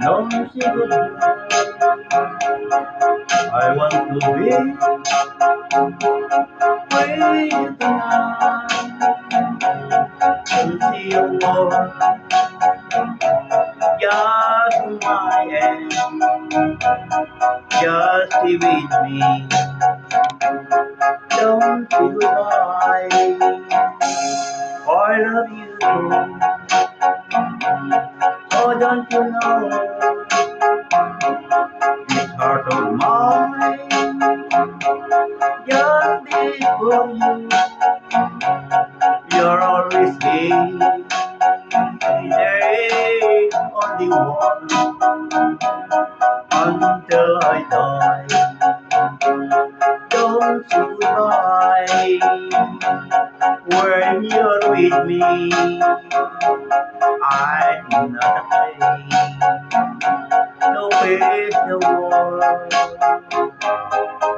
Don't say goodbye. I want to be with you tonight. Don't see your world just on my end. Just stay with me. Don't say goodbye. I love you too. Oh, don't you know this heart of mine just beat for you. You're always here, only one until I die. Don't say goodbye when you're with me. I'm not afraid. No face, no war.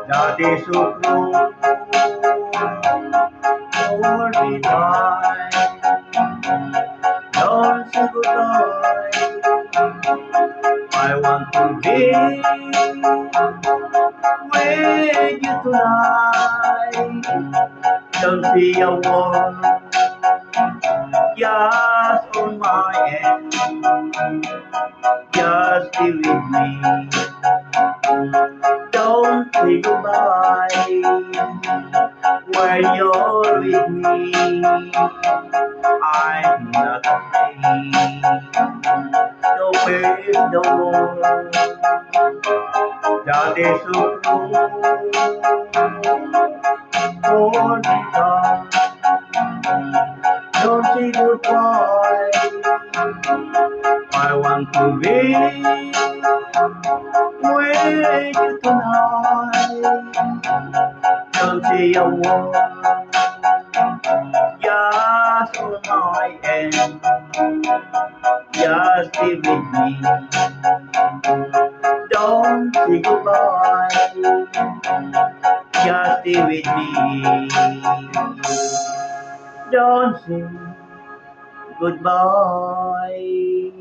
That is so cruel. All the time. Don't say goodbye. I want to be with you tonight. Don't see a word just on my end. Just be with me. Don't say goodbye when you're with me. I'm not afraid. No fear, no more. That is so true. All the time. Don't say goodbye. I want to be with you tonight. Don't say a word, just on my end. Just stay with me. Don't say goodbye. Just stay with me. Don't say goodbye.